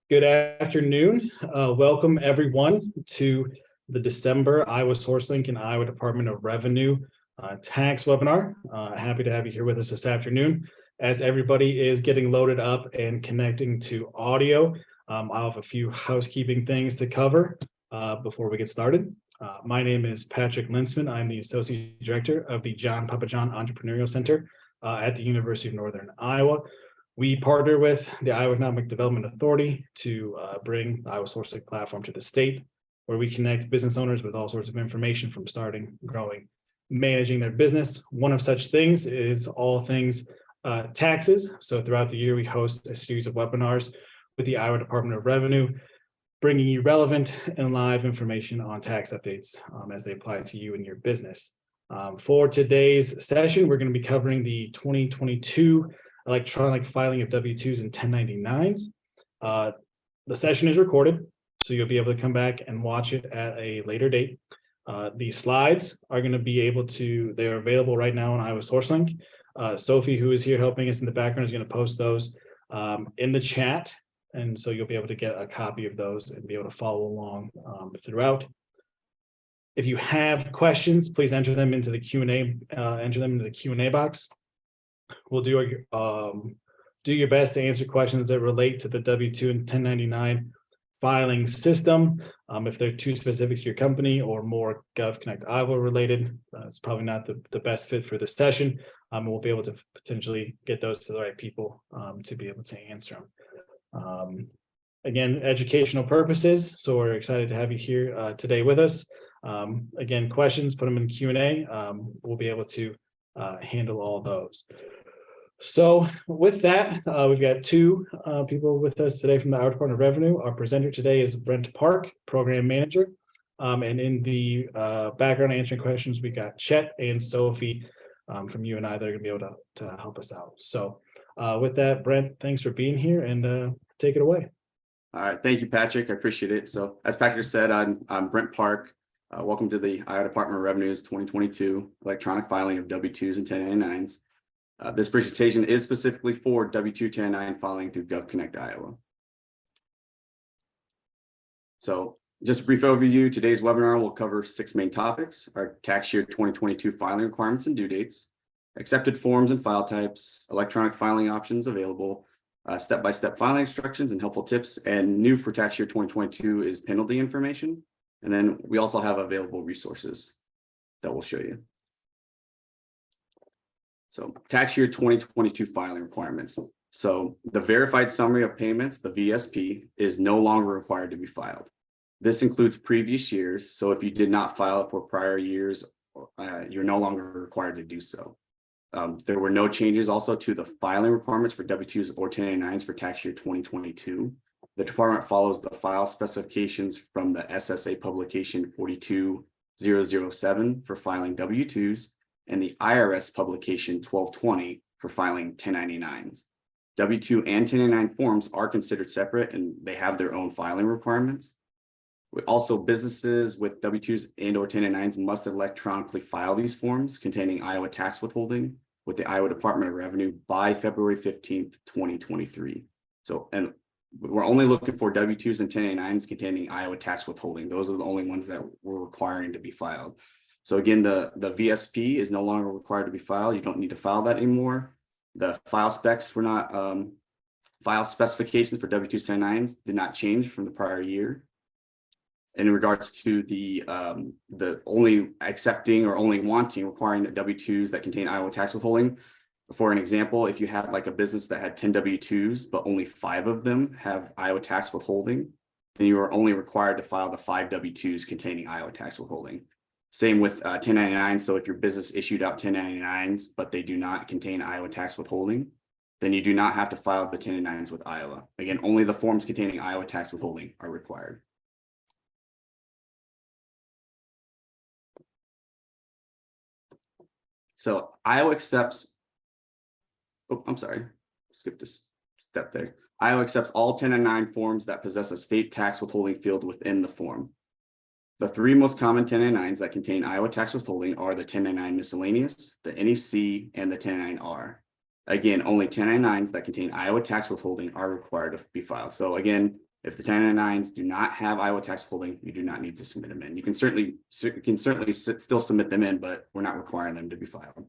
Good afternoon. Welcome everyone to the December Iowa SourceLink and Iowa Department of Revenue tax webinar. Happy to have you here with us this afternoon. As everybody is getting loaded up and connecting to audio, I'll have a few housekeeping things to cover before we get started. My name is Patrick Linsman. I'm the Associate Director of the John Papajohn Entrepreneurial Center at the University of Northern Iowa. We partner with the Iowa Economic Development Authority to bring the Iowa SourceLink platform to the state, where we connect business owners with all sorts of information from starting, growing, managing their business. One of such things is all things taxes. So throughout the year, we host a series of webinars with the Iowa Department of Revenue, bringing you relevant and live information on tax updates as they apply to you and your business. For today's session, we're going to be covering the 2022 electronic filing of W-2s and 1099s. The session is recorded, so you'll be able to come back and watch it at a later date. The slides are going to be they're available right now on Iowa SourceLink. Sophie, who is here helping us in the background, is going to post those in the chat. And so you'll be able to get a copy of those and be able to follow along throughout. If you have questions, please enter them into the Q&A box. We'll do your best to answer questions that relate to the W-2 and 1099 filing system. If they're too specific to your company or more GovConnect Iowa related, it's probably not the best fit for this session. We'll be able to potentially get those to the right people to be able to answer them. Again, educational purposes, so we're excited to have you here today with us. Again, questions, put them in the Q&A. We'll be able to handle all those. So with that, we've got two people with us today from the Iowa Department of Revenue. Our presenter today is Brent Park, Program Manager. And in the background answering questions, we got Chet and Sophie from UNI that are going to be able to help us out. So with that, Brent, thanks for being here and take it away. All right. Thank you, Patrick. I appreciate it. So as Patrick said, I'm Brent Park. Welcome to the Iowa Department of Revenue's 2022 electronic filing of W-2s and 1099s. This presentation is specifically for W-2 1099 filing through GovConnect Iowa. So just a brief overview, today's webinar will cover 6 main topics: our tax year 2022 filing requirements and due dates, accepted forms and file types, electronic filing options available, step-by-step filing instructions and helpful tips, and new for tax year 2022 is penalty information. And then we also have available resources that we'll show you. So tax year 2022 filing requirements. So the verified summary of payments, the VSP, is no longer required to be filed. This includes previous years. So if you did not file for prior years, you're no longer required to do so. There were no changes also to the filing requirements for W-2s or 1099s for tax year 2022. The department follows the file specifications from the SSA publication 42007 for filing W-2s and the IRS publication 1220 for filing 1099s. W-2 and 1099 forms are considered separate and they have their own filing requirements. Also, businesses with W-2s and or 1099s must electronically file these forms containing Iowa tax withholding with the Iowa Department of Revenue by February 15th, 2023. So, and we're only looking for W-2s and 1099s containing Iowa tax withholding. Those are the only ones that we're requiring to be filed. So again, the VSP is no longer required to be filed. You don't need to file that anymore. The file specs were not, file specifications for W-2s, 1099s did not change from the prior year. In regards to the only accepting or only requiring W-2s that contain Iowa tax withholding. For an example, if you had like a business that had 10 W-2s, but only 5 of them have Iowa tax withholding, then you are only required to file the 5 W-2s containing Iowa tax withholding. Same with 1099. So if your business issued out 1099s, but they do not contain Iowa tax withholding, then you do not have to file the 1099s with Iowa. Again, only the forms containing Iowa tax withholding are required. So Iowa accepts, oh, I'm sorry, skip this step there. Iowa accepts all 1099 forms that possess a state tax withholding field within the form. The 3 most common 1099s that contain Iowa tax withholding are the 1099 miscellaneous, the NEC, and the 1099R. Again, only 1099s that contain Iowa tax withholding are required to be filed. So again, If the 1099s do not have Iowa tax withholding, you do not need to submit them in. You can certainly still submit them in, but we're not requiring them to be filed.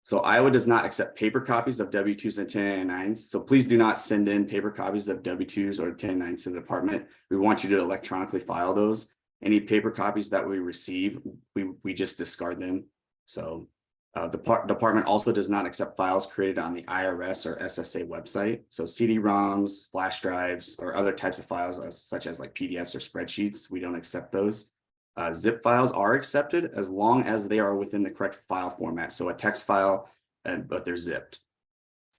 So Iowa does not accept paper copies of W-2s and 1099s. So please do not send in paper copies of W-2s or 1099s to the department. We want you to electronically file those. Any paper copies that we receive, we just discard them. So the department also does not accept files created on the IRS or SSA website. So CD-ROMs, flash drives, or other types of files such as like PDFs or spreadsheets, we don't accept those. Zip files are accepted as long as they are within the correct file format. So a text file, but they're zipped.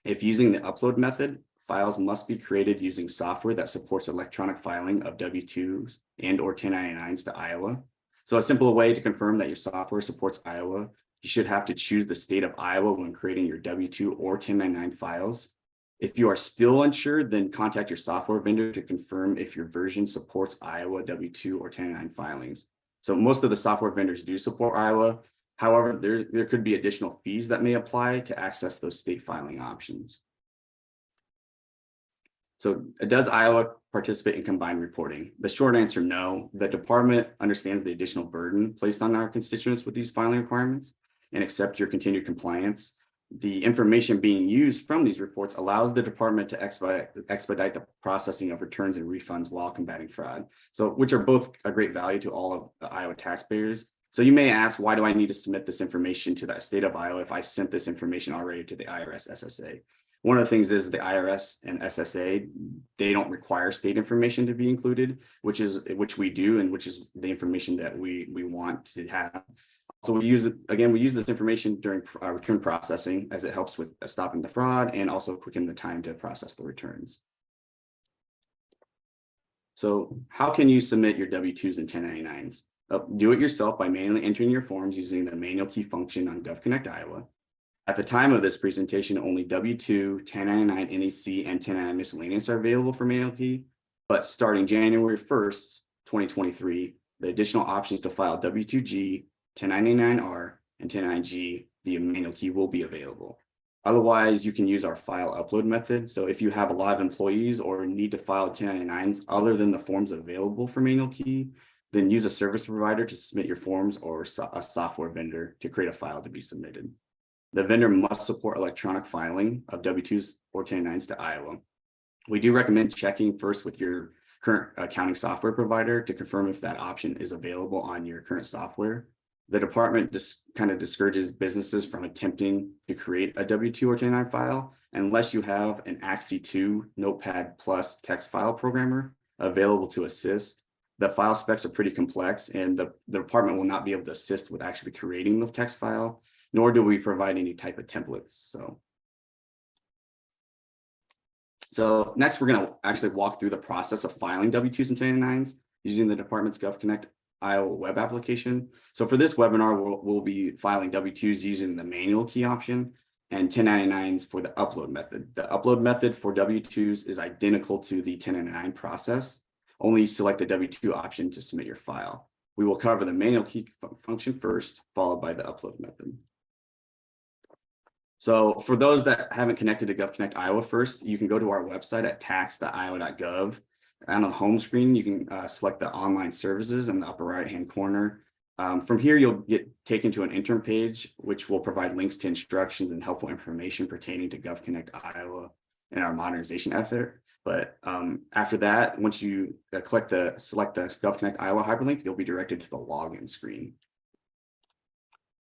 If using the upload method, files must be created using software that supports electronic filing of W-2s and or 1099s to Iowa. So a simple way to confirm that your software supports Iowa, you should have to choose the state of Iowa when creating your W-2 or 1099 files. If you are still unsure, then contact your software vendor to confirm if your version supports Iowa W-2 or 1099 filings. So most of the software vendors do support Iowa. However, there could be additional fees that may apply to access those state filing options. So does Iowa participate in combined reporting? The short answer, no. The department understands the additional burden placed on our constituents with these filing requirements and accept your continued compliance. The information being used from these reports allows the department to expedite the processing of returns and refunds while combating fraud. So, which are both a great value to all of the Iowa taxpayers. So you may ask, why do I need to submit this information to the state of Iowa if I sent this information already to the IRS SSA? One of the things is the IRS and SSA, they don't require state information to be included, which we do, and which is the information that we want to have. So we use this information during return processing as it helps with stopping the fraud and also quicken the time to process the returns. So how can you submit your W-2s and 1099s? Do it yourself by manually entering your forms using the manual key function on GovConnect Iowa. At the time of this presentation, only W-2, 1099 NEC, and 1099 miscellaneous are available for manual key, but starting January 1st, 2023, the additional options to file W-2G, 1099R, and 1099G via manual key will be available. Otherwise, you can use our file upload method. So if you have a lot of employees or need to file 1099s other than the forms available for manual key, then use a service provider to submit your forms or a software vendor to create a file to be submitted. The vendor must support electronic filing of W-2s or 1099s to Iowa. We do recommend checking first with your current accounting software provider to confirm if that option is available on your current software. The department just kind of discourages businesses from attempting to create a W-2 or 1099 file unless you have an AXI2 Notepad Plus text file programmer available to assist. The file specs are pretty complex, and the department will not be able to assist with actually creating the text file, nor do we provide any type of templates. So next, we're going to actually walk through the process of filing W-2s and 1099s using the department's GovConnect Iowa web application. So for this webinar, we'll be filing W-2s using the manual key option and 1099s for the upload method. The upload method for W-2s is identical to the 1099 process. Only select the W-2 option to submit your file. We will cover the manual key function first, followed by the upload method. So for those that haven't connected to GovConnect Iowa first, you can go to our website at tax.iowa.gov. On the home screen, you can select the online services in the upper right-hand corner. From here, you'll get taken to an intern page, which will provide links to instructions and helpful information pertaining to GovConnect Iowa and our modernization effort. But after that, once you select the GovConnect Iowa hyperlink, you'll be directed to the login screen.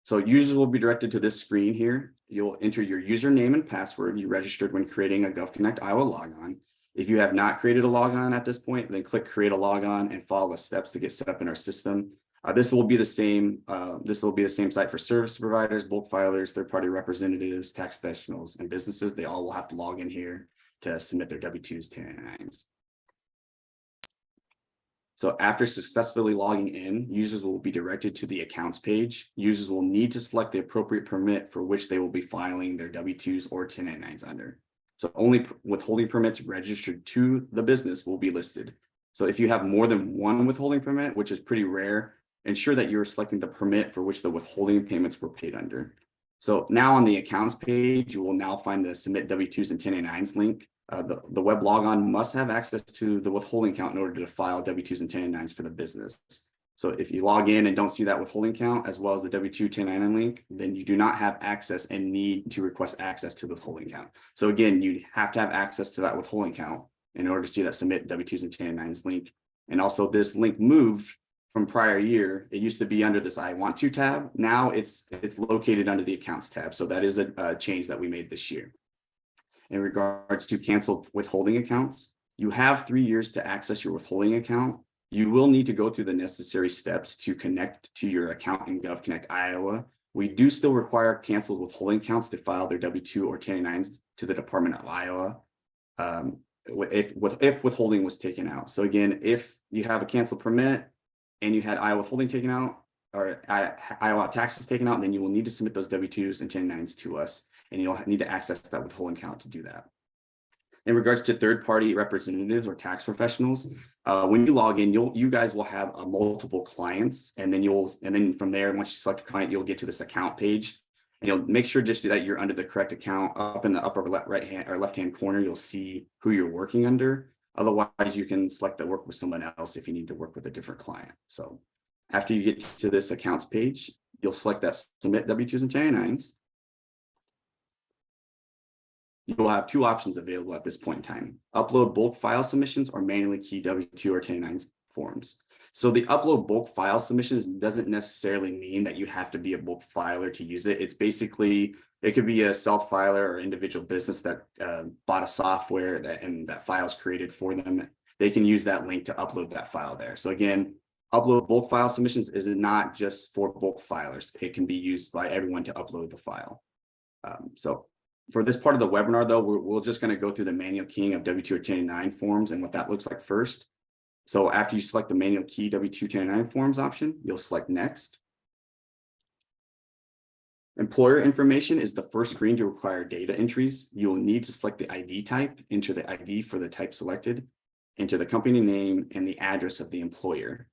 So users will be directed to this screen here. You'll enter your username and password you registered when creating a GovConnect Iowa logon. If you have not created a logon at this point, then click create a logon and follow the steps to get set up in our system. This will be the same. This will be the same site for service providers, bulk filers, third-party representatives, tax professionals, and businesses. They all will have to log in here to submit their W-2s, 1099s. So after successfully logging in, users will be directed to the accounts page. Users will need to select the appropriate permit for which they will be filing their W-2s or 1099s under. So only withholding permits registered to the business will be listed. So if you have more than one withholding permit, which is pretty rare, ensure that you're selecting the permit for which the withholding payments were paid under. So now on the accounts page, you will now find the submit W-2s and 1099s link The web logon must have access to the withholding count in order to file W-2s and 1099s for the business. So if you log in and don't see that withholding count as well as the W-2 1099 link, then you do not have access and need to request access to the withholding count. So again, you have to have access to that withholding count in order to see that submit W-2s and 1099s link. And also this link moved from prior year. It used to be under this I want to tab. Now it's located under the accounts tab. So that is a change that we made this year. In regards to canceled withholding accounts, you have 3 years to access your withholding account. You will need to go through the necessary steps to connect to your account in GovConnect Iowa. We do still require canceled withholding accounts to file their W-2 or 1099s to the Department of Iowa if withholding was taken out. So again, if you have a canceled permit and you had Iowa withholding taken out or Iowa taxes taken out, then you will need to submit those W-2s and 1099s to us, and you'll need to access that withholding count to do that. In regards to third-party representatives or tax professionals, when you log in, you guys will have multiple clients, and then from there, once you select a client, you'll get to this account page, and you'll make sure just that you're under the correct account. Up in the upper right hand or left hand corner, you'll see who you're working under. Otherwise, you can select to work with someone else if you need to work with a different client. So after you get to this accounts page, you'll select that submit W-2s and 1099s. You will have two options available at this point in time: upload bulk file submissions or manually key W-2 or 1099 forms. So the upload bulk file submissions doesn't necessarily mean that you have to be a bulk filer to use it. It's basically, it could be a self-filer or individual business that bought a software that file is created for them. They can use that link to upload that file there. So again, upload bulk file submissions is not just for bulk filers. It can be used by everyone to upload the file. So for this part of the webinar, though, we're just going to go through the manual keying of W-2 or 1099 forms and what that looks like first. So after you select the manual key W-2 1099 forms option, you'll select next. Employer information is the first screen to require data entries. You will need to select the ID type, enter the ID for the type selected, enter the company name and the address of the employer.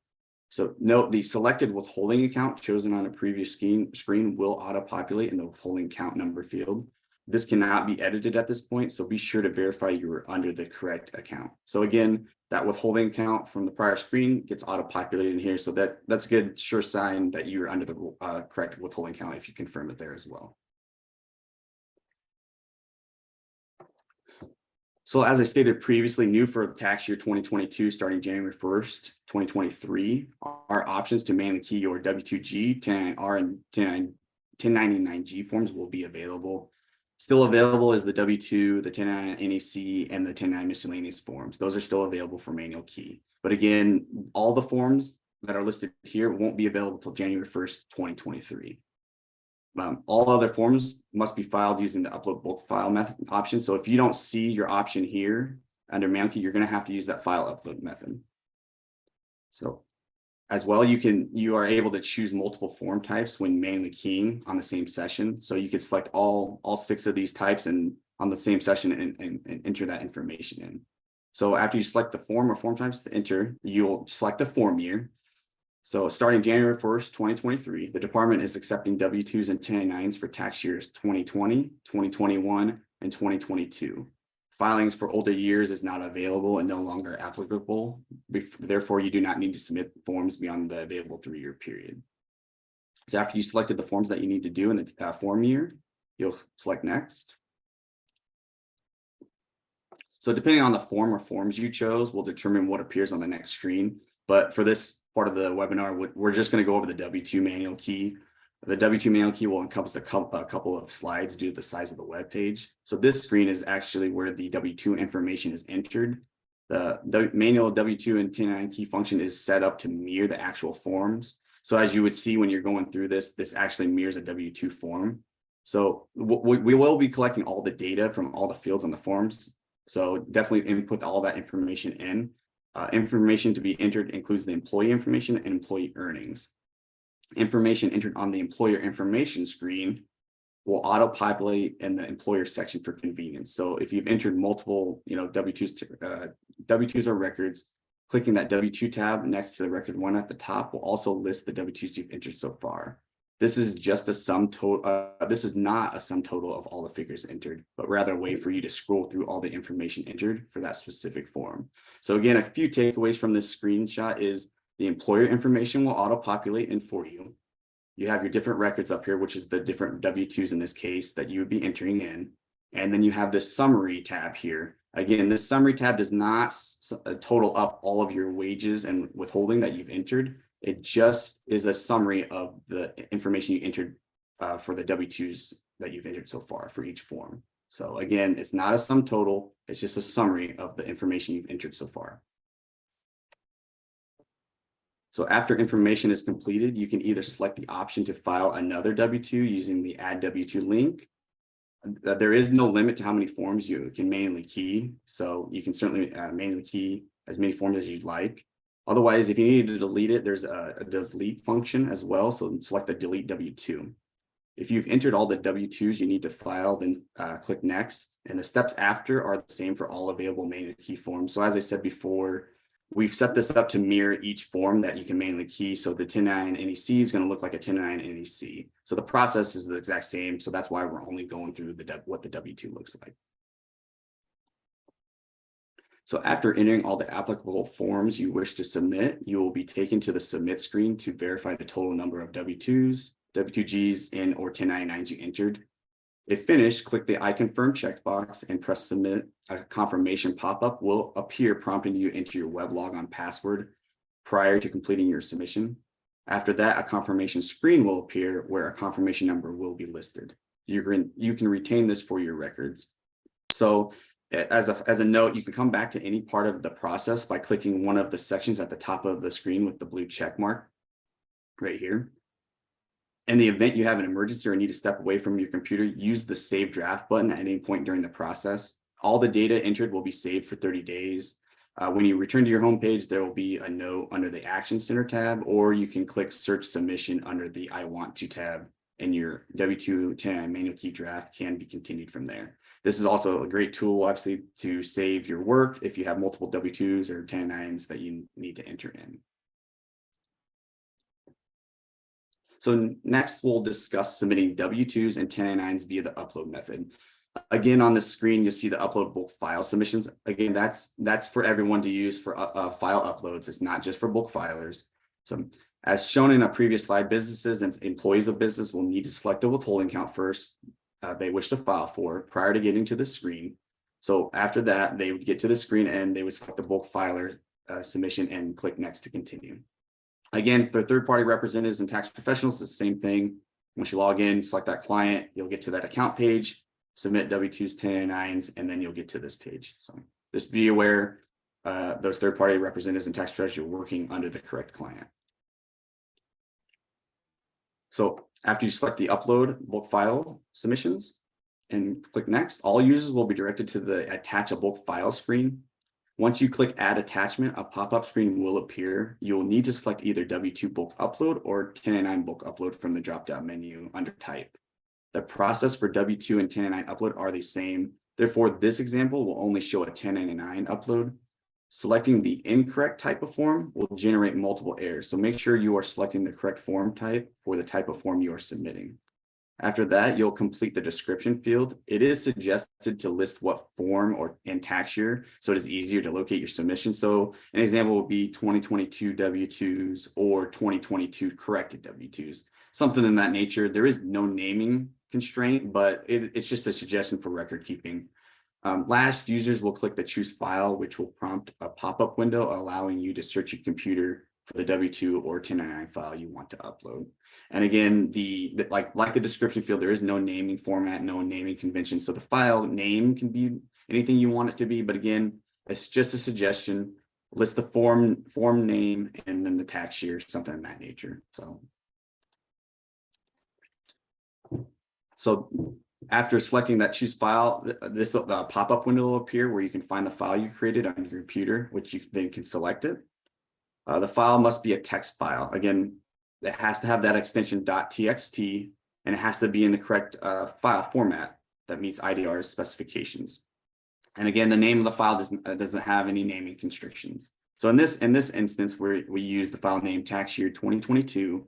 So note the selected withholding account chosen on a previous screen will auto-populate in the withholding count number field. This cannot be edited at this point, so be sure to verify you are under the correct account. So again, that withholding account from the prior screen gets auto-populated in here, so that's a good sure sign that you're under the correct withholding count if you confirm it there as well. So as I stated previously, new for tax year 2022, starting January 1st, 2023, our options to manually key your W-2G, 1099R, and 1099G forms will be available. Still available is the W-2, the 1099 NEC, and the 1099 miscellaneous forms. Those are still available for manual key. But again, all the forms that are listed here won't be available until January 1st, 2023. All other forms must be filed using the upload bulk file method option. So if you don't see your option here under manual key, you're going to have to use that file upload method. So as well, you are able to choose multiple form types when manually keying on the same session. So you could select all 6 of these types and on the same session and enter that information in. So after you select the form or form types to enter, you'll select the form year. So starting January 1st, 2023, the department is accepting W-2s and 1099s for tax years 2020, 2021, and 2022. Filings for older years is not available and no longer applicable. Therefore, you do not need to submit forms beyond the available 3-year period. So after you selected the forms that you need to do in the form year, you'll select next. So depending on the form or forms you chose will determine what appears on the next screen. But for this part of the webinar, we're just going to go over the W-2 manual key. The W-2 manual key will encompass a couple of slides due to the size of the web page. So this screen is actually where the W-2 information is entered. The manual W-2 and 1099 key function is set up to mirror the actual forms. So as you would see when you're going through this actually mirrors a W-2 form. So we will be collecting all the data from all the fields on the forms. So definitely input all that information in. Information to be entered includes the employee information and employee earnings. Information entered on the employer information screen will auto-populate in the employer section for convenience. So if you've entered multiple, W-2s or records, clicking that W-2 tab next to the record 1 at the top will also list the W-2s you've entered so far. This is just a sum total. This is not a sum total of all the figures entered, but rather a way for you to scroll through all the information entered for that specific form. So again, a few takeaways from this screenshot is the employer information will auto-populate in for you. You have your different records up here, which is the different W-2s in this case that you would be entering in. And then you have this summary tab here. Again, this summary tab does not total up all of your wages and withholding that you've entered. It just is a summary of the information you entered for the W-2s that you've entered so far for each form. So again, it's not a sum total. It's just a summary of the information you've entered so far. So after information is completed, you can either select the option to file another W-2 using the Add W-2 link. There is no limit to how many forms you can manually key. So you can certainly manually key as many forms as you'd like. Otherwise, if you need to delete it, there's a delete function as well. So select the delete W-2. If you've entered all the W-2s you need to file, then click next. And the steps after are the same for all available manual key forms. So as I said before, we've set this up to mirror each form that you can manually key. So the 1099 NEC is going to look like a 1099 NEC. So the process is the exact same. So that's why we're only going through what the W-2 looks like. So after entering all the applicable forms you wish to submit, you will be taken to the submit screen to verify the total number of W-2s, W-2Gs, and or 1099s you entered. If finished, click the I confirm checkbox and press submit. A confirmation pop-up will appear prompting you to enter your web logon password prior to completing your submission. After that, a confirmation screen will appear where a confirmation number will be listed. You can retain this for your records. So as a note, you can come back to any part of the process by clicking one of the sections at the top of the screen with the blue check mark right here. In the event you have an emergency or need to step away from your computer, use the Save Draft button at any point during the process. All the data entered will be saved for 30 days. When you return to your homepage, there will be a note under the Action Center tab, or you can click Search Submission under the I Want To tab, and your W-2 1099 manual key draft can be continued from there. This is also a great tool, obviously, to save your work if you have multiple W-2s or 1099s that you need to enter in. So next, we'll discuss submitting W-2s and 1099s via the upload method. Again, on the screen, you'll see the upload bulk file submissions. Again, that's for everyone to use for file uploads. It's not just for bulk filers. So as shown in a previous slide, businesses and employees of business will need to select the withholding count first they wish to file for prior to getting to the screen. So after that, they would get to the screen and they would select the bulk filer submission and click next to continue. Again, for third-party representatives and tax professionals, it's the same thing. Once you log in, select that client, you'll get to that account page, submit W-2s, 1099s, and then you'll get to this page. So just be aware those third-party representatives and tax professionals are working under the correct client. So after you select the upload bulk file submissions and click next, all users will be directed to the attach a bulk file screen. Once you click add attachment, a pop-up screen will appear. You'll need to select either W-2 bulk upload or 1099 bulk upload from the drop-down menu under type. The process for W-2 and 1099 upload are the same. Therefore, this example will only show a 1099 upload. Selecting the incorrect type of form will generate multiple errors. So make sure you are selecting the correct form type for the type of form you are submitting. After that, you'll complete the description field. It is suggested to list what form and tax year, so it is easier to locate your submission. So an example would be 2022 W-2s or 2022 corrected W-2s, something in that nature. There is no naming constraint, but it's just a suggestion for record keeping. Last, users will click the choose file, which will prompt a pop-up window allowing you to search your computer for the W-2 or 1099 file you want to upload. And again, like the description field, there is no naming format, no naming convention. So the file name can be anything you want it to be, but again, it's just a suggestion. List the form name and then the tax year, something of that nature. So after selecting that choose file, this pop-up window will appear where you can find the file you created on your computer, which you then can select it. The file must be a text file. Again, it has to have that extension .txt, and it has to be in the correct file format that meets IDR's specifications. And again, the name of the file doesn't have any naming constrictions. So in this instance, we use the file name tax year 2022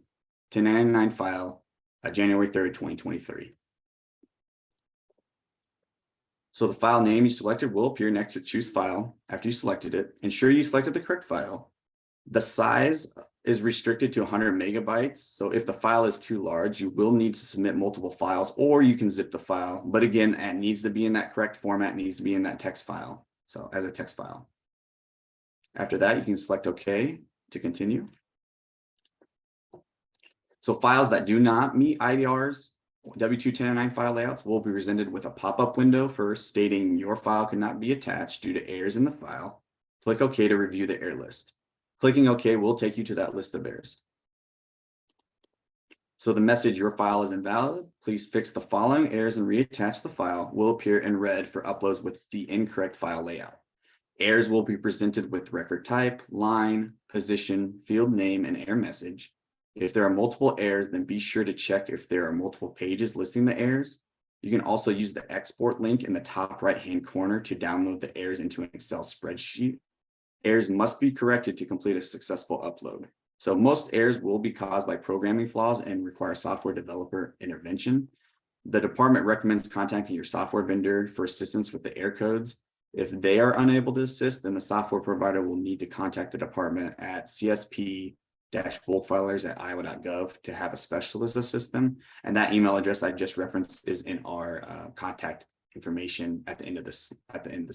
1099 file January 3rd, 2023. So the file name you selected will appear next to choose file after you selected it. Ensure you selected the correct file. The size is restricted to 100 megabytes. So if the file is too large, you will need to submit multiple files, or you can zip the file. But again, it needs to be in that correct format, needs to be in that text file. So as a text file. After that, you can select OK to continue. So files that do not meet IDR's W-2 1099 file layouts will be presented with a pop-up window first stating your file cannot be attached due to errors in the file. Click OK to review the error list. Clicking OK will take you to that list of errors. So the message "your file is invalid, please fix the following errors and reattach the file" will appear in red for uploads with the incorrect file layout. Errors will be presented with record type, line, position, field name, and error message. If there are multiple errors, then be sure to check if there are multiple pages listing the errors. You can also use the export link in the top right-hand corner to download the errors into an Excel spreadsheet. Errors must be corrected to complete a successful upload. So most errors will be caused by programming flaws and require software developer intervention. The department recommends contacting your software vendor for assistance with the error codes. If they are unable to assist, then the software provider will need to contact the department at csp-bulkfilers@iowa.gov to have a specialist assist them. And that email address I just referenced is in our contact information at the end of this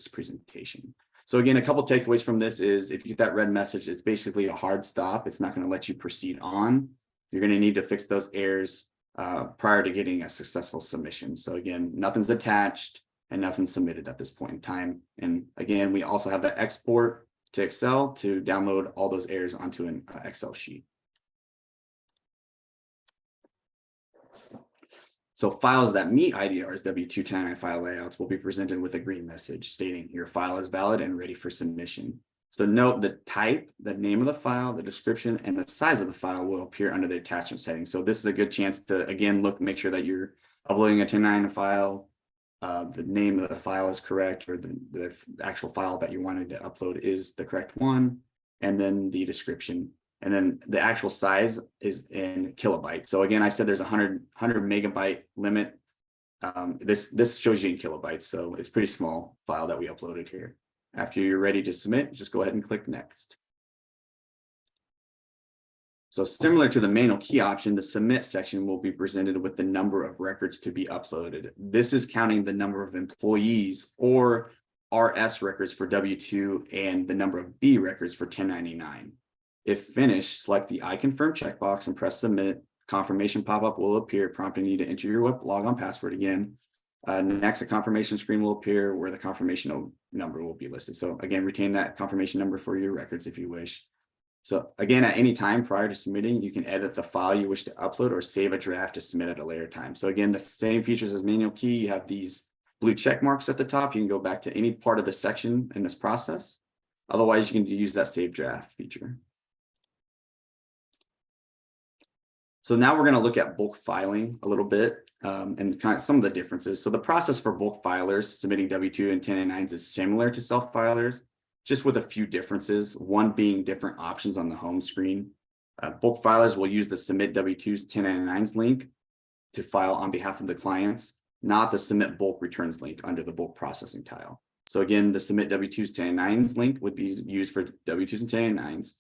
presentation. So again, a couple takeaways from this is if you get that red message, it's basically a hard stop. It's not going to let you proceed on. You're going to need to fix those errors prior to getting a successful submission. So again, nothing's attached and nothing's submitted at this point in time. And again, we also have the export to Excel to download all those errors onto an Excel sheet. So files that meet IDR's W-2 1099 file layouts will be presented with a green message stating your file is valid and ready for submission. So note the type, the name of the file, the description, and the size of the file will appear under the attachment setting. So this is a good chance to, again, make sure that you're uploading a 1099 file, the name of the file is correct, or the actual file that you wanted to upload is the correct one, and then the description. And then the actual size is in kilobytes. So again, I said there's a 100 megabyte limit. This shows you in kilobytes. So it's a pretty small file that we uploaded here. After you're ready to submit, just go ahead and click next. So similar to the manual key option, the submit section will be presented with the number of records to be uploaded. This is counting the number of employees or RS records for W-2 and the number of B records for 1099. If finished, select the I confirm checkbox and press submit. Confirmation pop-up will appear, prompting you to enter your web logon password again. Next, a confirmation screen will appear where the confirmation number will be listed. So again, retain that confirmation number for your records if you wish. So again, at any time prior to submitting, you can edit the file you wish to upload or save a draft to submit at a later time. So again, the same features as manual key. You have these blue check marks at the top. You can go back to any part of the section in this process. Otherwise, you can use that save draft feature. So now we're going to look at bulk filing a little bit and kind of some of the differences. So the process for bulk filers submitting W-2 and 1099s is similar to self-filers, just with a few differences, one being different options on the home screen. Bulk filers will use the submit W-2s 1099s link to file on behalf of the clients, not the submit bulk returns link under the bulk processing tile. So again, the submit W-2s 1099s link would be used for W-2s and 1099s.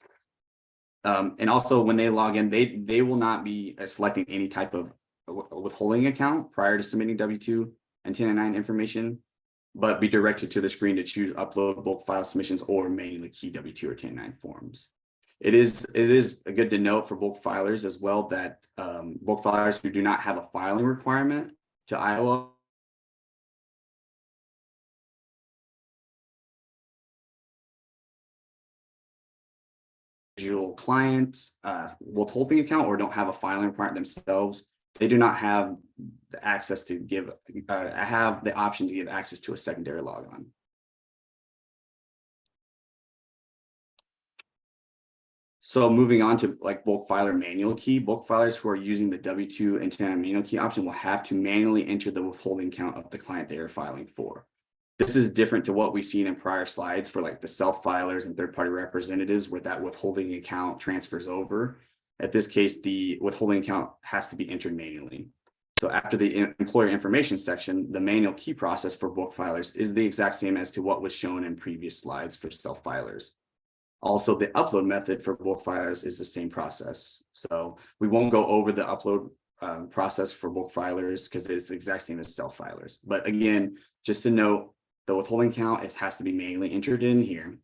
And also when they log in, they will not be selecting any type of withholding account prior to submitting W-2 and 1099 information, but be directed to the screen to choose upload bulk file submissions or manually key W-2 or 1099 forms. It is good to note for bulk filers as well that bulk filers who do not have a filing requirement to Iowa individual client withholding account or don't have a filing requirement themselves, they do not have the access to give have the option to give access to a secondary logon. So moving on to like bulk filer manual key, bulk filers who are using the W-2 and 1099 manual key option will have to manually enter the withholding count of the client they are filing for. This is different to what we've seen in prior slides for like the self-filers and third-party representatives where that withholding account transfers over. At this case, the withholding account has to be entered manually. So after the employer information section, the manual key process for book filers is the exact same as to what was shown in previous slides for self-filers. Also, the upload method for book filers is the same process. So we won't go over the upload process for book filers because it's the exact same as self-filers. But again, just to note, the withholding count has to be manually entered in here.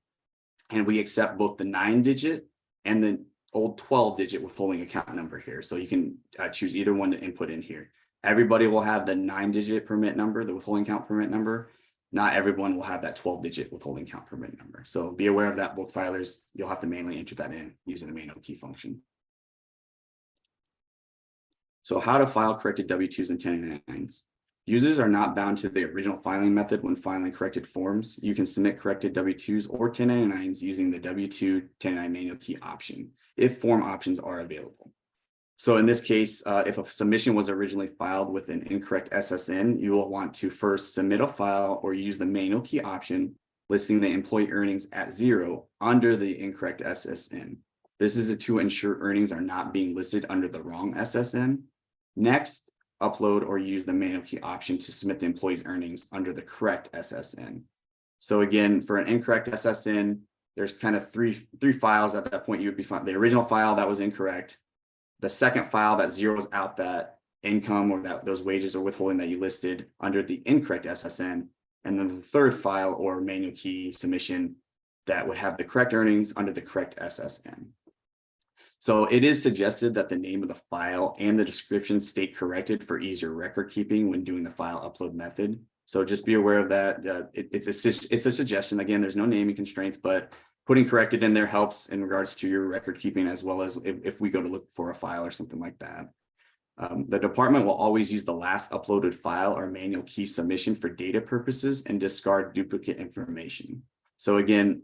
And we accept both the 9-digit and the old 12-digit withholding account number here. So you can choose either one to input in here. Everybody will have the 9-digit permit number, the withholding count permit number. Not everyone will have that 12-digit withholding count permit number. So be aware of that, book filers. You'll have to manually enter that in using the manual key function. So how to file corrected W-2s and 1099s. Users are not bound to the original filing method when filing corrected forms. You can submit corrected W-2s or 1099s using the W-2 1099 manual key option if form options are available. So in this case, if a submission was originally filed with an incorrect SSN, you will want to first submit a file or use the manual key option listing the employee earnings at 0 under the incorrect SSN. This is to ensure earnings are not being listed under the wrong SSN. Next, upload or use the manual key option to submit the employee's earnings under the correct SSN. So again, for an incorrect SSN, there's kind of three files at that point you would be fine. The original file that was incorrect, the second file that zeroes out that income or those wages or withholding that you listed under the incorrect SSN, and then the third file or manual key submission that would have the correct earnings under the correct SSN. So it is suggested that the name of the file and the description stay corrected for easier record keeping when doing the file upload method. So just be aware of that. It's a suggestion. Again, there's no naming constraints, but putting corrected in there helps in regards to your record keeping, as well as if we go to look for a file or something like that. The department will always use the last uploaded file or manual key submission for data purposes and discard duplicate information. So again,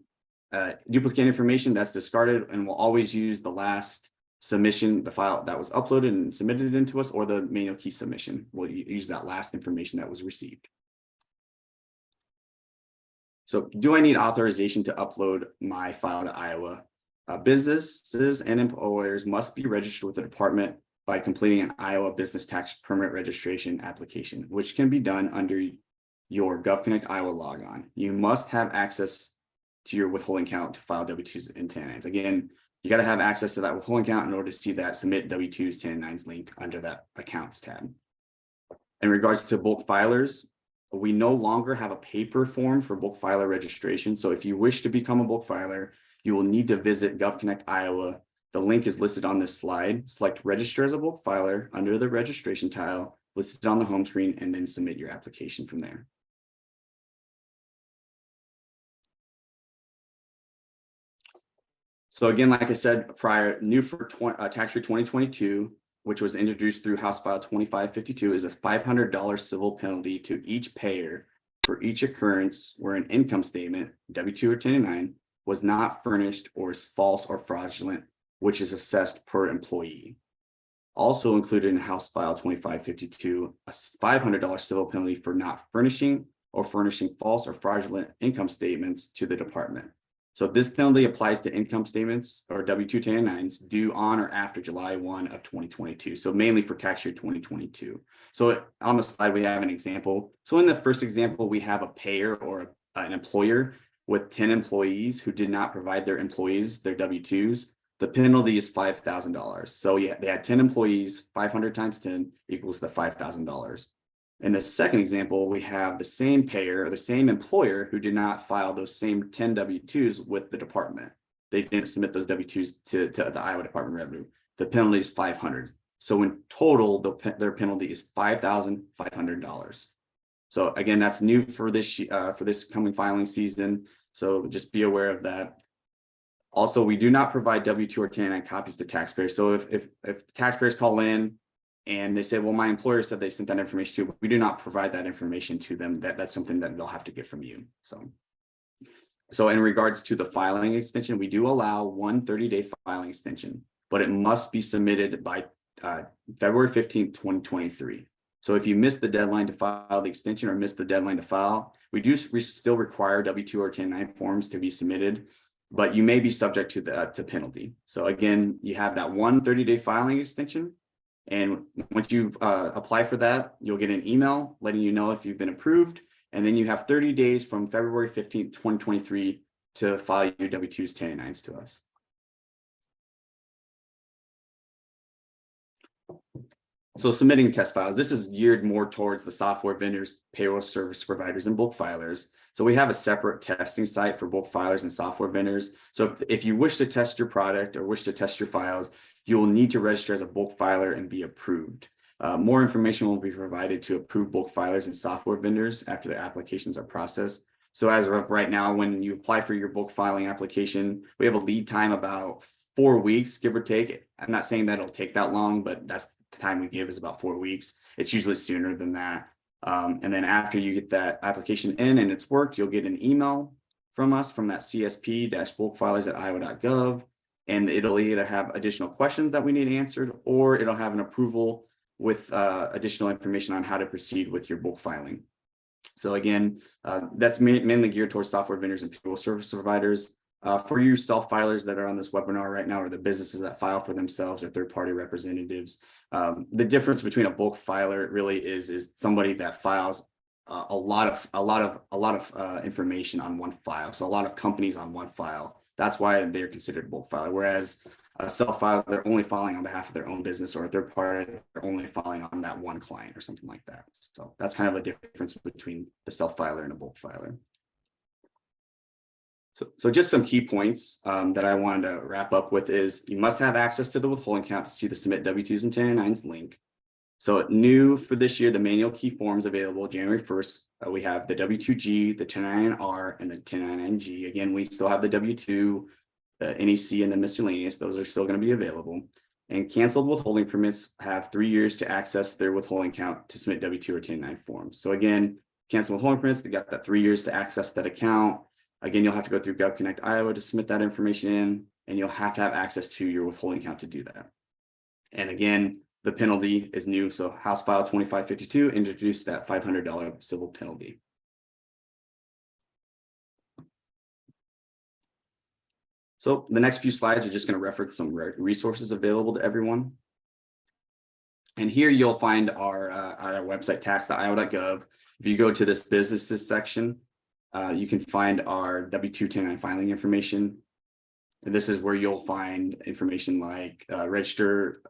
duplicate information that's discarded, and we'll always use the last submission, the file that was uploaded and submitted into us, or the manual key submission. We'll use that last information that was received. So do I need authorization to upload my file to Iowa? Businesses and employers must be registered with the department by completing an Iowa business tax permit registration application, which can be done under your GovConnect Iowa logon. You must have access to your withholding count to file W-2s and 1099s. Again, you got to have access to that withholding count in order to see that submit W-2s, 1099s link under that accounts tab. In regards to bulk filers, we no longer have a paper form for bulk filer registration. So if you wish to become a bulk filer, you will need to visit GovConnect Iowa. The link is listed on this slide. Select register as a bulk filer under the registration tile listed on the home screen, and then submit your application from there. So again, like I said prior, new for tax year 2022, which was introduced through House File 2552, is a $500 civil penalty to each payer for each occurrence where an income statement, W-2 or 1099, was not furnished or is false or fraudulent, which is assessed per employee. Also included in House File 2552, a $500 civil penalty for not furnishing or furnishing false or fraudulent income statements to the department. So this penalty applies to income statements or W-2 1099s due on or after July 1 of 2022. So mainly for tax year 2022. So on the slide, we have an example. So in the first example, we have a payer or an employer with 10 employees who did not provide their employees their W-2s. The penalty is $5,000. So yeah, they had 10 employees, 500 times 10 equals the $5,000. In the second example, we have the same payer or the same employer who did not file those same 10 W-2s with the department. They didn't submit those W-2s to the Iowa Department of Revenue. The penalty is $500. So in total, their penalty is $5,500. So again, that's new for this coming filing season. So just be aware of that. Also, we do not provide W-2 or 1099 copies to taxpayers. So if taxpayers call in and they say, well, my employer said they sent that information to, we do not provide that information to them. That's something that they'll have to get from you. So in regards to the filing extension, we do allow one 30-day filing extension, but it must be submitted by February 15th, 2023. So if you miss the deadline to file the extension or miss the deadline to file, we still require W-2 or 1099 forms to be submitted. but you may be subject to penalty. So again, you have that 30-day filing extension. And once you apply for that, you'll get an email letting you know if you've been approved. And then you have 30 days from February 15th, 2023 to file your W-2s, 1099s to us. So submitting test files, this is geared more towards the software vendors, payroll service providers, and bulk filers. So we have a separate testing site for bulk filers and software vendors. So if you wish to test your product or wish to test your files, you will need to register as a bulk filer and be approved. More information will be provided to approved bulk filers and software vendors after the applications are processed. So as of right now, when you apply for your bulk filing application, we have a lead time about 4 weeks, give or take. I'm not saying that it'll take that long, but that's the time we give is about 4 weeks. It's usually sooner than that. And then after you get that application in and it's worked, you'll get an email from us from that csp-bulkfilers@iowa.gov. And it'll either have additional questions that we need answered, or it'll have an approval with additional information on how to proceed with your bulk filing. So again, that's mainly geared towards software vendors and payroll service providers. For you self-filers that are on this webinar right now, or the businesses that file for themselves or third-party representatives, the difference between a bulk filer really is somebody that files a lot of information on one file. So a lot of companies on one file. That's why they're considered a bulk filer. Whereas a self-filer, they're only filing on behalf of their own business, or a third party, they're only filing on that one client or something like that. So that's kind of a difference between the self-filer and a bulk filer. So just some key points that I wanted to wrap up with is you must have access to the withholding account to see the submit W-2s and 1099s link. So new for this year, the manual key forms available January 1st. We have the W-2G, the 1099R, and the 1099G. Again, we still have the W-2, the NEC, and the miscellaneous. Those are still going to be available. And canceled withholding permits have 3 years to access their withholding account to submit W-2 or 1099 forms. So again, canceled withholding permits, they got that 3 years to access that account. Again, you'll have to go through GovConnect Iowa to submit that information in, and you'll have to have access to your withholding account to do that. And again, the penalty is new. So House File 2552 introduced that $500 civil penalty. So the next few slides are just going to reference some resources available to everyone. And here you'll find our website, tax.iowa.gov. If you go to this businesses section, you can find our W-2 1099 filing information. And this is where you'll find information like register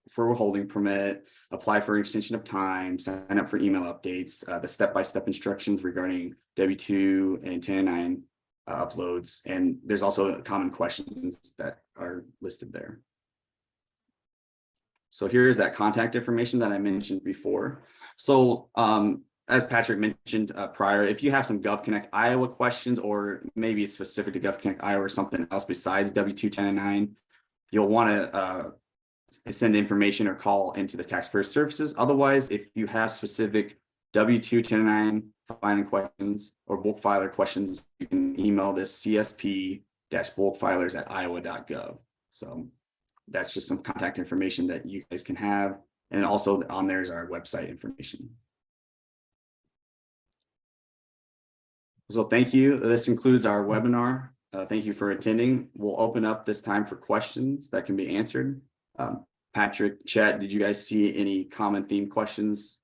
for a withholding permit, apply for an extension of time, sign up for email updates, the step-by-step instructions regarding W-2 and 1099 uploads. And there's also common questions that are listed there. So here's that contact information that I mentioned before. So as Patrick mentioned prior, if you have some GovConnect Iowa questions, or maybe it's specific to GovConnect Iowa or something else besides W-2 1099, you'll want to send information or call into the taxpayer services. Otherwise, if you have specific W-2 1099 filing questions or bulk filer questions, you can email this csp-bulkfilers@iowa.gov. So that's just some contact information that you guys can have. And also on there is our website information. So thank you. This concludes our webinar. Thank you for attending. We'll open up this time for questions that can be answered. Patrick, Chet, did you guys see any common theme questions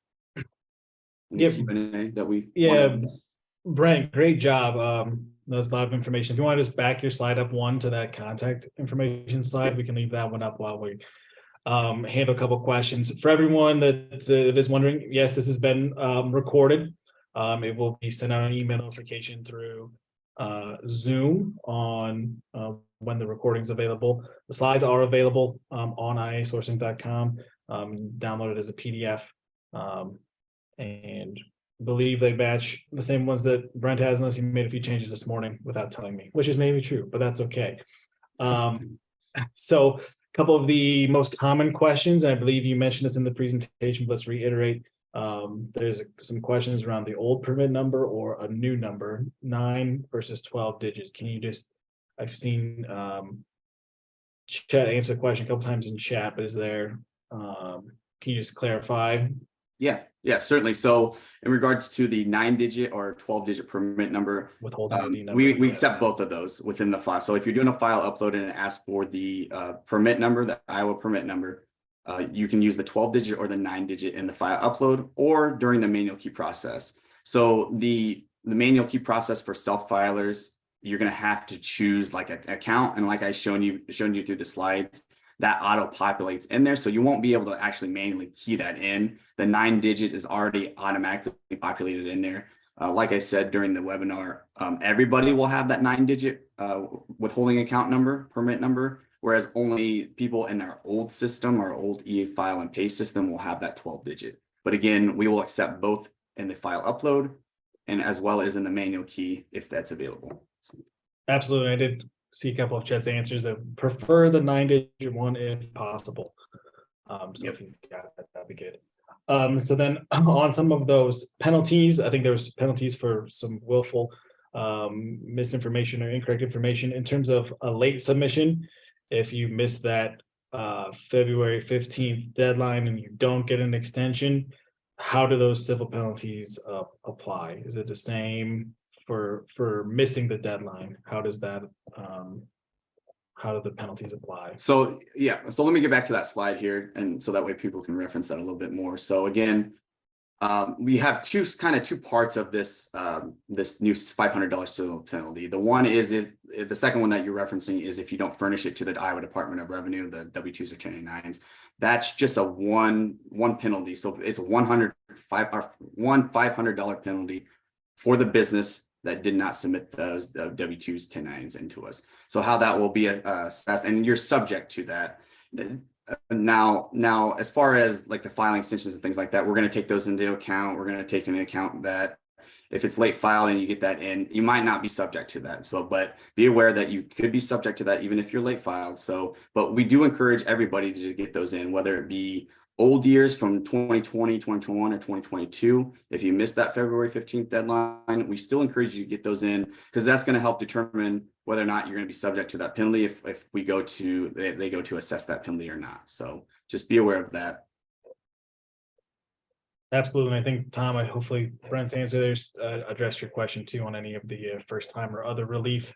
in the Q&A that we wanted? Brent, great job. There's a lot of information. If you want to just back your slide up one to that contact information slide, we can leave that one up while we handle a couple questions. For everyone that is wondering, yes, this has been recorded. It will be sent out an email notification through Zoom on when the recording is available. The slides are available on iasourcing.com. Download it as a PDF, and believe they match the same ones that Brent has, unless he made a few changes this morning without telling me, which is maybe true, but that's okay. So a couple of the most common questions, I believe you mentioned this in the presentation, but let's reiterate. There's some questions around the old permit number or a new number, 9 versus 12 digits. Can you just, I've seen Chet answer the question a couple times in chat, but is there, can you just clarify Yeah, certainly. So in regards to the 9-digit or 12-digit permit number, Withholding ID number. we accept both of those within the file. So if you're doing a file upload and it asks for the permit number, the Iowa permit number, you can use the 12-digit or the 9-digit in the file upload or during the manual key process. So the manual key process for self-filers, you're going to have to choose like an account, and like I shown you through the slides, that auto populates in there, so you won't be able to actually manually key that in. The 9-digit is already automatically populated in there. Like I said during the webinar, everybody will have that 9-digit withholding account number, permit number, whereas only people in their old system or old e-file and pay system will have that 12-digit. But again, we will accept both in the file upload and as well as in the manual key if that's available. Absolutely. I did see a couple of Chet's answers that prefer the 9-digit one if possible. So if you got that, that'd be good. So then on some of those penalties, I think there's penalties for some willful misinformation or incorrect information in terms of a late submission. If you miss that February 15th deadline and you don't get an extension, how do those civil penalties apply? Is it the same for missing the deadline? How does that how do the penalties apply? So yeah, so let me get back to that slide here, and so that way people can reference that a little bit more. So again, we have two parts of this this new $500 civil penalty. The one is if the second one that you're referencing is if you don't furnish it to the Iowa Department of Revenue, the W-2s or 1099s. That's just a one penalty. So it's one $500 penalty for the business that did not submit those W-2s, 1099s into us. So how that will be assessed, and you're subject to that. Now, as far as like the filing extensions and things like that, we're going to take those into account. We're going to take into account that if it's late filed and you get that in, you might not be subject to that. So, but be aware that you could be subject to that even if you're late filed. So, but we do encourage everybody to get those in, whether it be old years from 2020, 2021, or 2022. If you missed that February 15th deadline, we still encourage you to get those in, because that's going to help determine whether or not you're going to be subject to that penalty if we go to they go to assess that penalty or not. So just be aware of that. Absolutely. I think, Tom, hopefully Brent's answer there's addressed your question too on any of the first time or other relief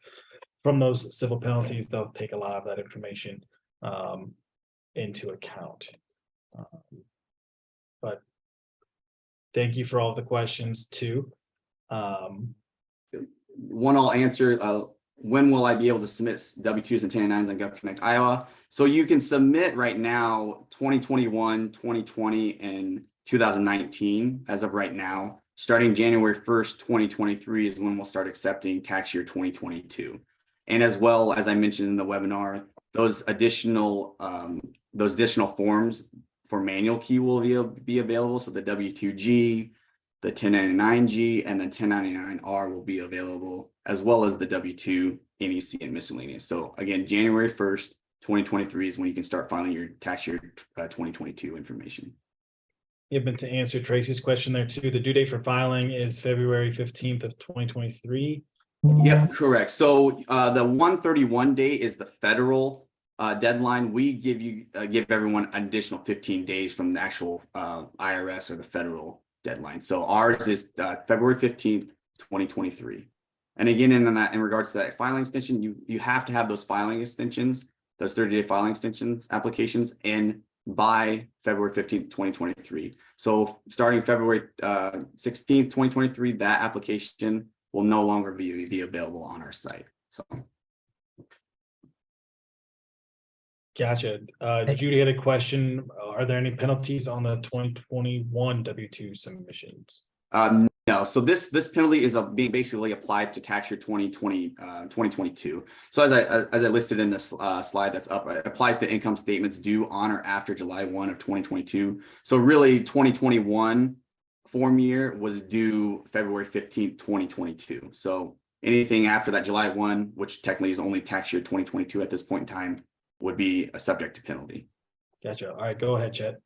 from those civil penalties. They'll take a lot of that information into account. But thank you for all the questions too. One I'll answer, when will I be able to submit W-2s and 1099s on GovConnect Iowa? So you can submit right now 2021, 2020, and 2019 as of right now. Starting January 1st, 2023 is when we'll start accepting tax year 2022. And as well, as I mentioned in the webinar, those additional forms for manual key will be available. So the W-2G, the 1099G, and the 1099R will be available, as well as the W-2, NEC, and miscellaneous. So again, January 1st, 2023 is when you can start filing your tax year 2022 information. Yeah, but to answer Tracy's question there too, the due date for filing is February 15th of 2023. Yep, correct. So the 131 day is the federal deadline. We give everyone an additional 15 days from the actual IRS or the federal deadline. So ours is February 15th, 2023. And again, in regards to that filing extension, you have to have those filing extensions, those 30-day filing extensions applications in by February 15th, 2023. So starting February 16th, 2023, that application will no longer be available on our site. So. Gotcha. Judy had a question. Are there any penalties on the 2021 W-2 submissions? No. So this penalty is being basically applied to tax year 2022. So as I listed in this slide that's up, it applies to income statements due on or after July 1 of 2022. So really 2021 form year was due February 15th, 2022. So anything after that July 1, which technically is only tax year 2022 at this point in time, would be a subject to penalty. Gotcha. All right, go ahead, Chet.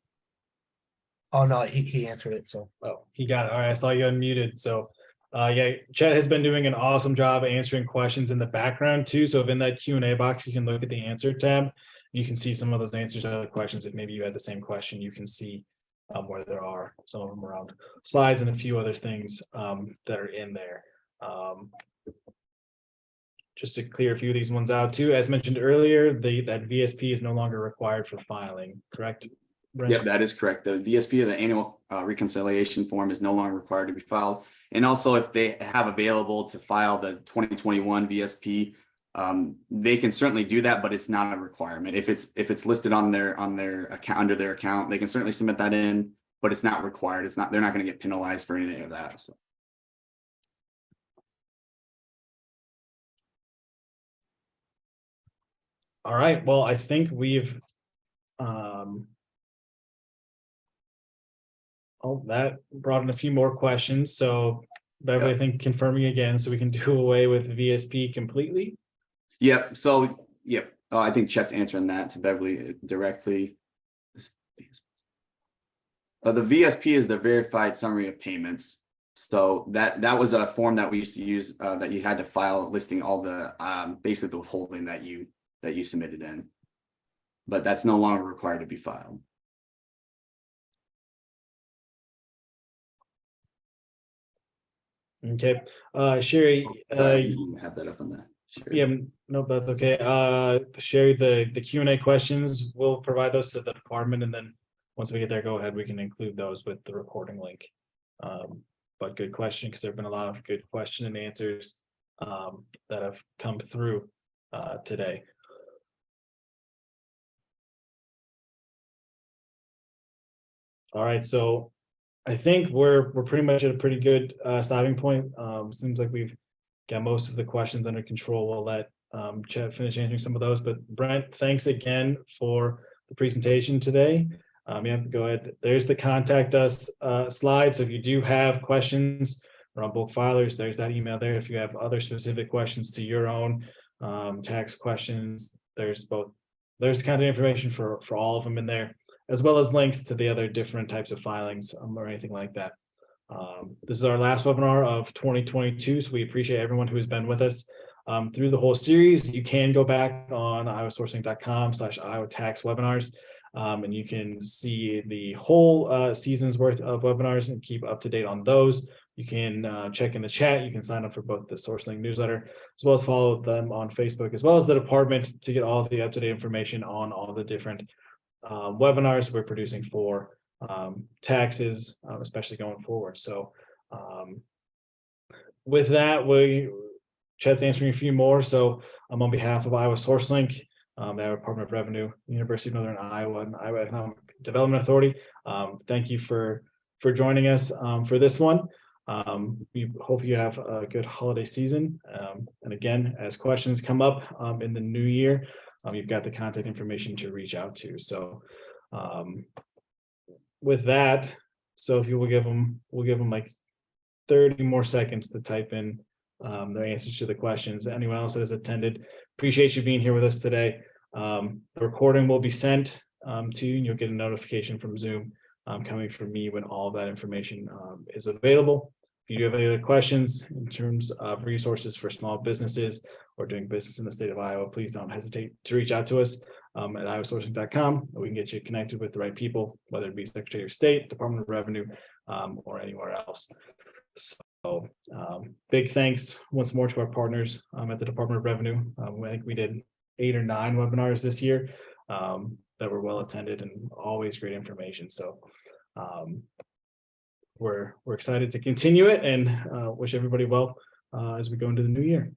Oh no, he answered it. So He got it. All right, I saw you unmuted. So yeah, Chet has been doing an awesome job answering questions in the background too. So if in that Q&A box, you can look at the answer tab. You can see some of those answers to other questions. If maybe you had the same question, you can see where there are some of them around slides and a few other things that are in there. Just to clear a few of these ones out too, as mentioned earlier, that VSP is no longer required for filing, correct? Brent? Yep, that is correct. The VSP, or the annual reconciliation form, is no longer required to be filed. And also, if they have available to file the 2021 VSP, they can certainly do that, but it's not a requirement. If it's listed on their account, under their account, they can certainly submit that in, but it's not required. It's not, they're not going to get penalized for any of that. So. All right, well, I think we've that brought in a few more questions. So Beverly, I think confirming again, so we can do away with VSP completely. Yep. So, yep. I think Chet's answering that to Beverly directly. The VSP is the verified summary of payments. So that was a form that we used to use that you had to file listing all the basically the withholding that you submitted in. But that's no longer required to be filed. Okay, Sherry, Sorry, you have that up on that. Sherry. yeah, no, that's okay. Sherry, the Q&A questions, we'll provide those to the department, and then once we get there, go ahead, we can include those with the recording link. But good question, because there have been a lot of good question and answers that have come through today. All right, so I think we're pretty much at a pretty good stopping point. Seems like we've got most of the questions under control. We'll let Chet finish answering some of those. But Brent, thanks again for the presentation today. Yeah, go ahead. There's the contact us slide. So if you do have questions around bulk filers, there's that email there. If you have other specific questions to your own tax questions, there's contact information for all of them in there, as well as links to the other different types of filings or anything like that. This is our last webinar of 2022, so we appreciate everyone who has been with us through the whole series. You can go back on iowasourcing.com/Iowa tax webinars, and you can see the whole season's worth of webinars and keep up to date on those. You can check in the chat. You can sign up for both the SourceLink newsletter, as well as follow them on Facebook, as well as the department, to get all the up-to-date information on all the different webinars we're producing for taxes, especially going forward. So with that, Chet's answering a few more. So on behalf of Iowa SourceLink, the Iowa Department of Revenue, University of Northern Iowa, and Iowa Economic Development Authority, thank you for joining us for this one. We hope you have a good holiday season. And again, as questions come up in the new year, you've got the contact information to reach out to. So with that, so if you will we'll give them like 30 more seconds to type in their answers to the questions. Anyone else that has attended, appreciate you being here with us today. The recording will be sent to you, and you'll get a notification from Zoom coming from me when all of that information is available. If you do have any other questions in terms of resources for small businesses or doing business in the state of Iowa, please don't hesitate to reach out to us at iowasourcing.com. We can get you connected with the right people, whether it be Secretary of State, Department of Revenue, or anywhere else. So big thanks once more to our partners at the Department of Revenue. I think we did 8 or 9 webinars this year that were well attended and always great information. So we're excited to continue it, and wish everybody well as we go into the new year.